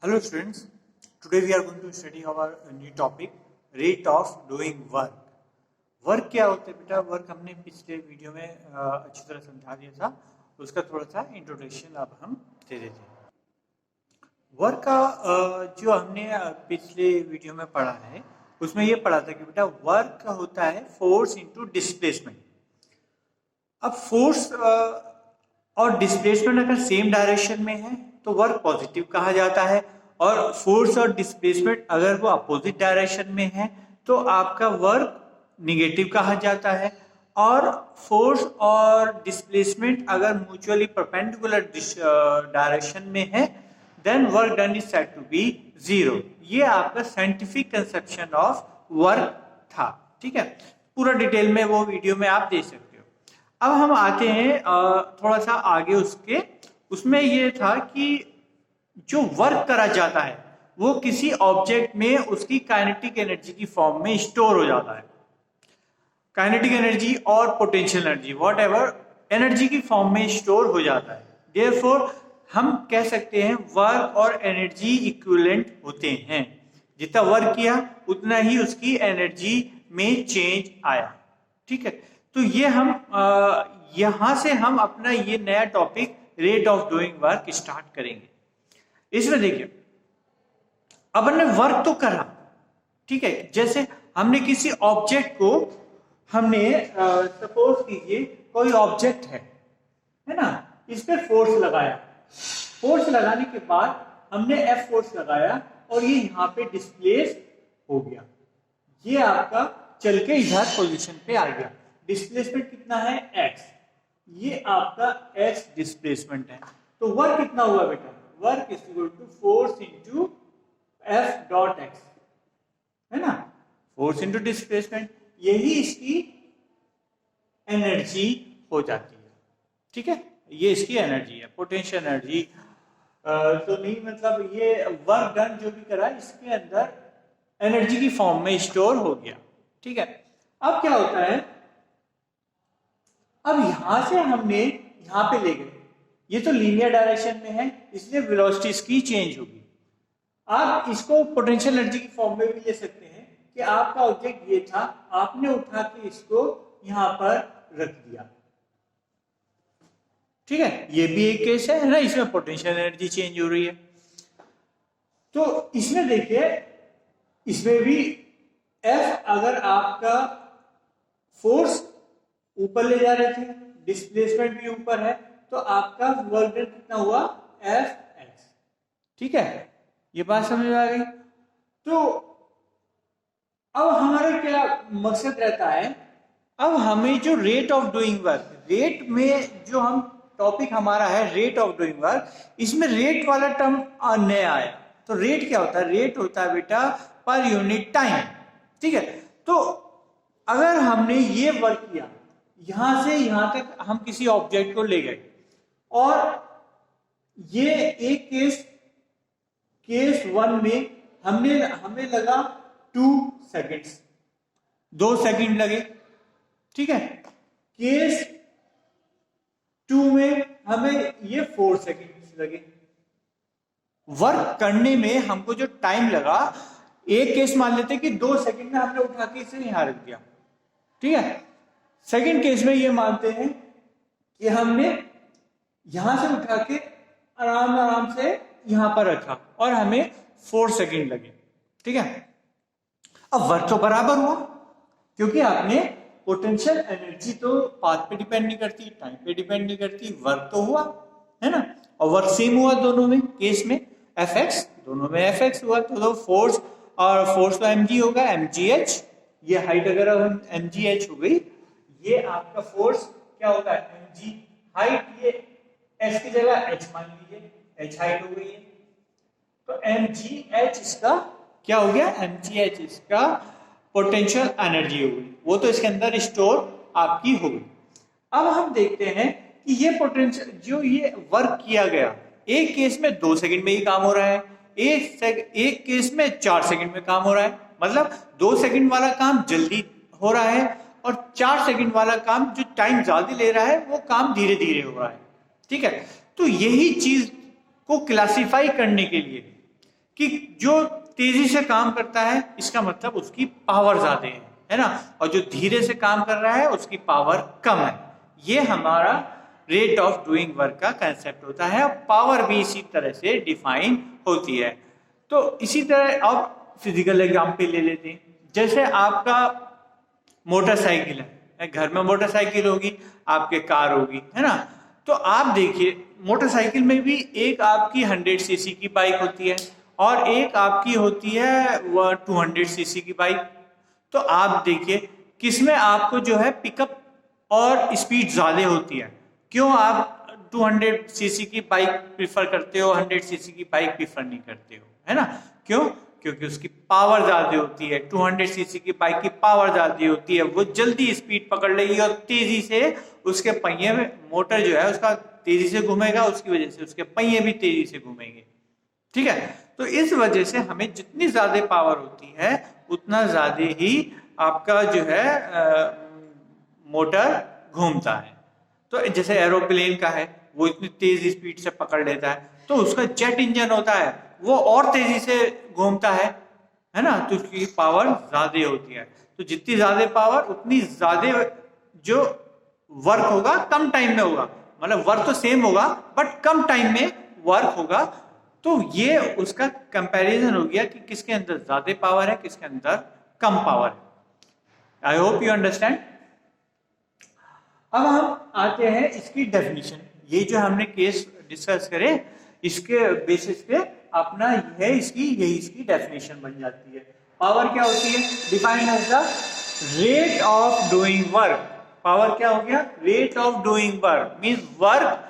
Hello students, today we are going to study our new topic rate of doing work. Work क्या होता है बेटा? Work हमने पिछले वीडियो में अच्छी तरह समझा दिया था, उसका थोड़ा सा इंट्रोडक्शन अब हम दे देते हैं। वर्क का जो हमने पिछले वीडियो में पढ़ा है उसमें ये पढ़ा था कि बेटा वर्क का होता है फोर्स इनटू डिस्प्लेसमेंट। अब फोर्स और डिस्प्लेसमेंट अगर सेम डायरेक्शन में है तो वर्क पॉजिटिव कहा जाता है, और फोर्स और डिस्प्लेसमेंट अगर वो अपोजिट डायरेक्शन में है तो आपका वर्क निगेटिव कहा जाता है। और फोर्स और डिस्प्लेसमेंट अगर म्यूचुअली परपेंडिकुलर डायरेक्शन में है then work done is said to be zero. ये आपका साइंटिफिक कंसेप्शन ऑफ वर्क था, ठीक है। पूरा डिटेल में वो वीडियो में आप देख सकते हो। अब हम आते हैं थोड़ा सा आगे उसमें ये था कि जो वर्क करा जाता है वो किसी ऑब्जेक्ट में उसकी काइनेटिक एनर्जी की फॉर्म में स्टोर हो जाता है। काइनेटिक एनर्जी और potential energy what ever energy की फॉर्म में स्टोर हो जाता है। देयरफॉर हम कह सकते हैं वर्क और एनर्जी इक्विवेलेंट होते हैं। जितना वर्क किया उतना ही उसकी एनर्जी में चेंज आया, ठीक है। तो ये हम यहां से हम अपना ये नया topic rate of doing work start करेंगे। इसमें देखिए अब हमने वर्क तो करा, ठीक है। जैसे हमने किसी ऑब्जेक्ट को हमने सपोज कीजिए कोई ऑब्जेक्ट है ना, इस पे फोर्स लगाया। फोर्स लगाने के बाद हमने एफ फोर्स लगाया और ये यहाँ पे डिस्प्लेस हो गया। ये आपका चल के इधर पोजीशन पे आ गया। डिस्प्लेसमेंट कितना है? एक्स। ये आपका एक्स डिस्प्लेसमेंट है। तो वर्क कितना हुआ बेटा? Work is equal to force into F dot x, है ना। फोर्स इंटू डिस्प्लेसमेंट, यही इसकी एनर्जी हो जाती है, ठीक है। ये इसकी एनर्जी है, पोटेंशियल एनर्जी तो नहीं, मतलब ये वर्क डन जो भी करा इसके अंदर एनर्जी की फॉर्म में स्टोर हो गया, ठीक है। अब क्या होता है, अब यहां से हमने यहां पे ले गए, ये तो लीनियर डायरेक्शन में है इसलिए वेलोसिटी इसकी चेंज होगी। आप इसको पोटेंशियल एनर्जी की फॉर्म में भी ले सकते हैं कि आपका ऑब्जेक्ट ये था, आपने उठा के इसको यहां पर रख दिया, ठीक है। ये भी एक केस है ना, इसमें पोटेंशियल एनर्जी चेंज हो रही है। तो इसमें देखिए, इसमें भी एफ अगर आपका फोर्स ऊपर ले जा रहे थे, डिस्प्लेसमेंट भी ऊपर है, तो आपका वर्क डन कितना हुआ? एफ एक्स, ठीक है। ये बात समझ में आ गई। तो अब हमारा क्या मकसद रहता है, अब हमें जो rate of doing work, rate में जो हम टॉपिक हमारा है रेट ऑफ डूइंग वर्क, इसमें रेट वाला टर्म नया आया। तो रेट क्या होता है? रेट होता है बेटा पर यूनिट टाइम, ठीक है। तो अगर हमने ये वर्क किया, यहां से यहां तक हम किसी ऑब्जेक्ट को ले गए, और ये एक केस वन में हमें लगा 2 सेकेंड्स, 2 सेकेंड लगे, ठीक है। केस 2 में हमें ये 4 सेकेंड लगे। वर्क करने में हमको जो टाइम लगा, एक केस मान लेते कि 2 सेकेंड में हमने उठा के इसे यहां रख दिया, ठीक है। सेकेंड केस में ये मानते हैं कि हमने यहां से उठा के आराम से यहां पर रखा और हमें 4 सेकेंड लगे, ठीक है। अब वर्क तो बराबर हुआ क्योंकि आपने पोटेंशियल एनर्जी तो पाथ पे डिपेंड नहीं करती, टाइम पे डिपेंड नहीं करती, वर्क तो हुआ, है ना। और वर्क सेम हुआ दोनों में, केस में एफ एक्स, दोनों में एफ एक्स हुआ। तो फोर्स और फोर्स तो एम जी होगा, एम जी एच। ये हाइट अगर एम जी एच हो गई, ये आपका फोर्स क्या होगा? एम जी हाइट, ये एच की जगह एच मान लीजिए, एच हाइट हो गई है। तो एम जी एच इसका क्या हो गया? एम जी एच इसका पोटेंशियल एनर्जी हो गई, वो तो इसके अंदर स्टोर आपकी हो गई। अब हम देखते हैं कि ये पोटेंशियल जो ये वर्क किया गया, एक केस में 2 सेकंड में ही काम हो रहा है, एक केस में 4 सेकंड में काम हो रहा है। मतलब 2 सेकंड वाला काम जल्दी हो रहा है और 4 सेकंड वाला काम जो टाइम ज्यादा ले रहा है वो काम धीरे धीरे हो रहा है, ठीक है। तो यही चीज को क्लासिफाई करने के लिए कि जो तेजी से काम करता है इसका मतलब उसकी पावर ज्यादा है ना, और जो धीरे से काम कर रहा है उसकी पावर कम है। ये हमारा रेट ऑफ डूइंग वर्क का कंसेप्ट होता है, और पावर भी इसी तरह से डिफाइन होती है। तो इसी तरह अब फिजिकल एग्जाम्पल ले लेते हैं। जैसे आपका मोटरसाइकिल है, घर में मोटरसाइकिल होगी, आपके कार होगी, है ना। तो आप देखिए मोटरसाइकिल में भी एक आपकी 100 सीसी की बाइक होती है और एक आपकी होती है वह 200 सीसी की बाइक। तो आप देखिए किसमें आपको जो है पिकअप और स्पीड ज्यादा होती है। क्यों आप 200 सीसी की बाइक प्रीफर करते हो, 100 सीसी की बाइक प्रीफर नहीं करते हो, है ना। क्यों? क्योंकि उसकी पावर ज्यादा होती है। 200 सीसी की बाइक की पावर ज्यादा होती है, वो जल्दी स्पीड पकड़ लेगी और तेजी से उसके पहिए में मोटर जो है उसका तेजी से घूमेगा, उसकी वजह से उसके पहिए भी तेजी से घूमेंगे। ठीक है, तो इस वजह से हमें जितनी ज्यादा पावर होती है उतना ज्यादा ही आपका जो है मोटर घूमता है। तो जैसे एरोप्लेन का है, वो इतनी तेज स्पीड से पकड़ लेता है, तो उसका जेट इंजन होता है, वो और तेजी से घूमता है ना, तो उसकी पावर ज्यादा होती है। तो जितनी ज्यादा पावर उतनी ज्यादा जो वर्क होगा कम टाइम में होगा, मतलब वर्क तो सेम होगा बट कम टाइम में वर्क होगा। तो ये उसका कंपैरिजन हो गया कि किसके अंदर ज्यादा पावर है, किसके अंदर कम पावर है। आई होप यू अंडरस्टैंड। अब हम आते हैं इसकी डेफिनेशन। ये जो हमने केस डिस्कस करे इसके बेसिस पे अपना यही इसकी डेफिनेशन बन जाती है। पावर क्या होती है? Defined as the rate of doing work. Power क्या हो गया? Rate of doing work means work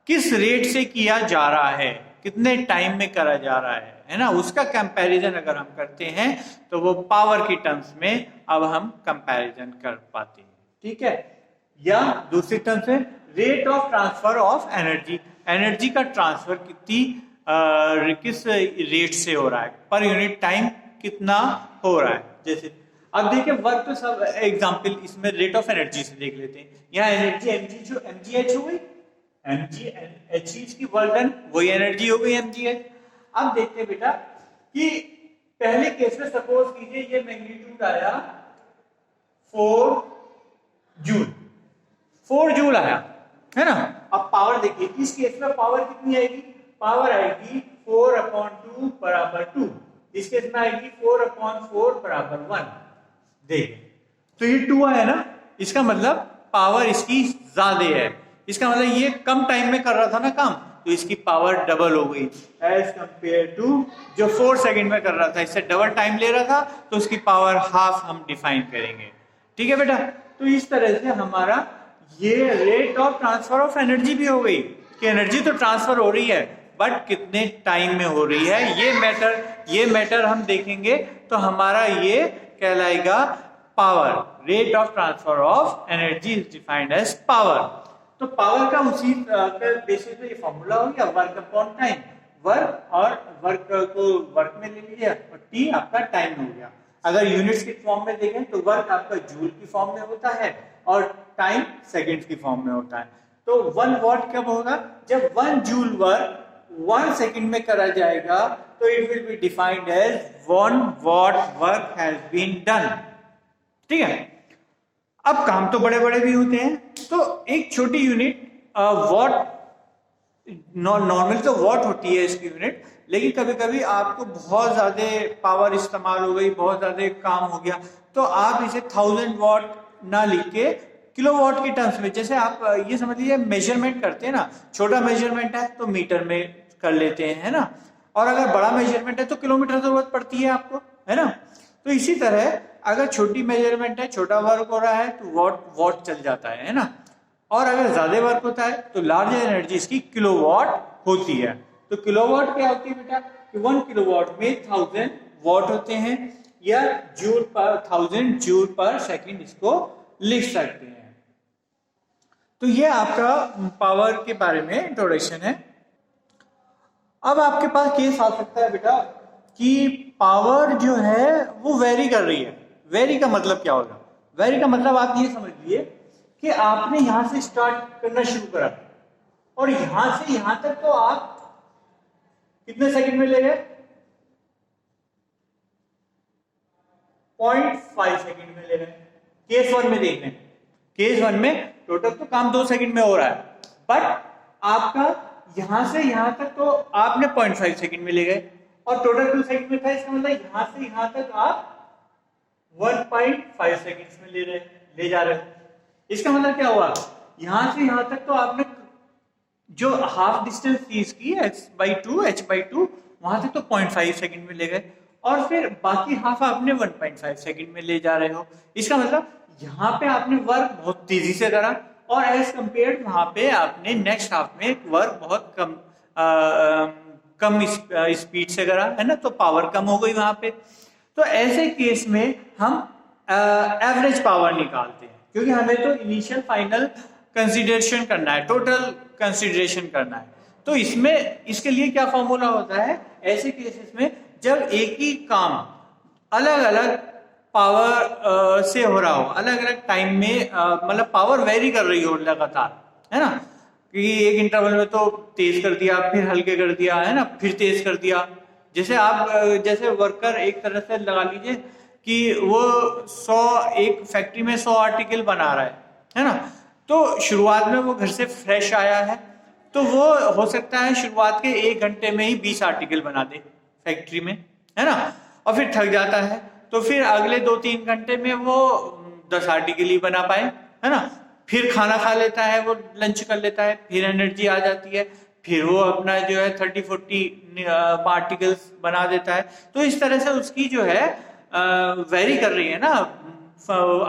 किस रेट से किया जा रहा है, कितने टाइम में करा जा रहा है ना, उसका कंपैरिजन अगर हम करते हैं तो वो पावर की टर्म्स में अब हम कंपैरिजन कर पाते हैं। ठीक है, या दूसरी टर्म से rate of transfer of energy. Energy का ट्रांसफर किस रेट से हो रहा है, पर यूनिट टाइम कितना हो रहा है। जैसे अब देखिए वर्क तो सब एग्जांपल इसमें रेट ऑफ एनर्जी से देख लेते हैं। यहाँ एनर्जी mgh हो गई, mgh की वर्क डन वही एनर्जी हो गई mgh। अब देखते हैं बेटा कि पहले केस में सपोज कीजिए ये मैग्नीट्यूड आया 4 जूल आया, है ना। अब पावर देखिए इस केस में पावर कितनी आएगी? पावर आएगी 4/2 बराबर 2। इस केस में आएगी 4/4 बराबर 1। देखिए तो ये 2 आया ना, इसका मतलब पावर इसकी ज्यादा है। इसका मतलब ये कम टाइम में कर रहा था ना काम, तो इसकी पावर डबल हो गई एज कंपेयर टू जो 4 सेकंड में कर रहा था, इससे डबल टाइम ले रहा था, तो उसकी पावर हाफ हम डिफाइन करेंगे। ठीक है बेटा, तो इस तरह से हमारा ये rate of transfer of energy भी हो गई कि एनर्जी तो ट्रांसफर हो रही है बट कितने टाइम में हो रही है, ये मैटर हम देखेंगे। तो हमारा ये कहलाएगा power. Rate of transfer of energy is defined as power. तो पावर का उसी बेसिस पे ये फॉर्मूला हो गया वर्क अपॉन टाइम। वर्क और वर्क को वर्क में ले लिया और टी आपका टाइम हो गया। अगर यूनिट्स के फॉर्म में देखें तो वर्क आपका जूल की फॉर्म में होता है और टाइम सेकंड्स की फॉर्म में होता है। तो 1 वॉट कब होगा? जब 1 जूल वर्क 1 सेकंड में करा जाएगा, तो it will be defined as 1 watt work has been done. ठीक है, अब काम तो बड़े बड़े भी होते हैं, तो एक छोटी यूनिट वॉट, नॉर्मल तो वॉट होती है इसकी यूनिट, लेकिन कभी कभी आपको बहुत ज्यादा पावर इस्तेमाल हो गई, बहुत ज्यादा काम हो गया, तो आप इसे 1000 वॉट ना लिख के किलोवाट की टर्म्स में, जैसे आप ये समझ लीजिए मेजरमेंट करते हैं ना, छोटा मेजरमेंट है तो मीटर में कर लेते हैं, है ना, और अगर बड़ा मेजरमेंट है तो किलोमीटर जरूरत पड़ती है आपको, है ना। तो इसी तरह अगर छोटी मेजरमेंट है, छोटा वर्क हो रहा है तो वॉट चल जाता है ना, और अगर ज्यादा वर्क होता है तो लार्ज एनर्जी इसकी किलोवाट होती है। तो किलोवाट क्या होती है बेटा कि 1 किलोवाट में 1000 वॉट होते हैं, या जूल पर 1000 जूल पर सेकंड इसको लिख सकते हैं। तो ये आपका पावर के बारे में इंट्रोडक्शन है। अब आपके पास केस आ सकता है बेटा कि पावर जो है वो वेरी कर रही है। वेरी का मतलब क्या होगा? वेरी का मतलब आप ये समझ लीजिए कि आपने यहां से स्टार्ट करना शुरू करा और यहां से यहां तक तो आप कितने सेकंड में ले गए? 0.5 सेकंड में ले रहे हैं। केस 1 में देख रहे हैं, केस 1 में टोटल तो काम 2 सेकंड में हो रहा है, बट आपका यहां से यहां तक तो आपने 0.5 सेकंड में ले गए और टोटल 2 सेकंड में था। इसका मतलब यहां से यहां तक आप 1.5 सेकंड्स में ले जा रहे हो। इसका मतलब क्या हुआ, यहां से यहां तक तो आपने जो हाफ डिस्टेंस थी इसकी h/2 वहां तक तो 0.5 सेकंड में ले गए और फिर बाकी हाफ आपने 1.5 सेकंड में ले जा रहे हो। इसका मतलब यहाँ पे आपने वर्क बहुत तेजी से करा और एज कम्पेयर वहां पे आपने नेक्स्ट हाफ में वर्क बहुत कम स्पीड से करा, है ना, तो पावर कम हो गई वहां पे। तो ऐसे केस में हम एवरेज पावर निकालते हैं, क्योंकि हमें तो इनिशियल फाइनल कंसीडरेशन करना है, टोटल कंसीडरेशन करना है। तो इसमें इसके लिए क्या फॉर्मूला होता है, ऐसे केसेस में जब एक ही काम अलग अलग पावर से हो रहा हो, अलग अलग टाइम में मतलब पावर वेरी कर रही हो लगातार, है ना, कि एक इंटरवल में तो तेज कर दिया, फिर हल्के कर दिया, है ना, फिर तेज कर दिया। जैसे आप जैसे वर्कर एक तरह से लगा लीजिए कि वो 100 एक फैक्ट्री में 100 आर्टिकल बना रहा है ना, तो शुरुआत में वो घर से फ्रेश आया है तो वो हो सकता है शुरुआत के 1 घंटे में ही 20 आर्टिकल बना दे फैक्ट्री में, है ना, और फिर थक जाता है तो फिर अगले 2-3 घंटे में वो 10 आर्टिकल ही बना पाए, है ना, फिर खाना खा लेता है, वो लंच कर लेता है, फिर एनर्जी आ जाती है, फिर वो अपना जो है 30-40 आर्टिकल्स बना देता है। तो इस तरह से उसकी जो है वेरी कर रही है ना,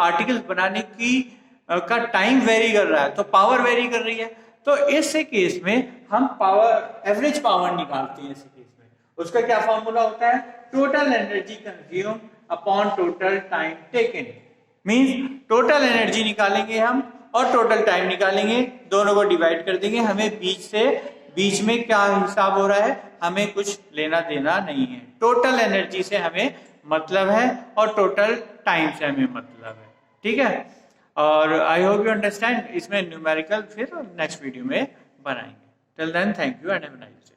आर्टिकल्स बनाने की का टाइम वेरी कर रहा है, तो पावर वेरी कर रही है। तो ऐसे केस में हम पावर एवरेज पावर निकालते हैं। ऐसे केस में उसका क्या फॉर्मूला होता है, total energy consume upon total time taken. Means total energy निकालेंगे हम और टोटल टाइम निकालेंगे, दोनों को डिवाइड कर देंगे, हमें बीच में क्या हिसाब हो रहा है हमें कुछ लेना देना नहीं है। टोटल एनर्जी से हमें मतलब है और टोटल टाइम से हमें मतलब है, ठीक है। और आई होप यू अंडरस्टैंड। इसमें न्यूमेरिकल फिर नेक्स्ट वीडियो में बनाएंगे। Till then thank you and have a nice day.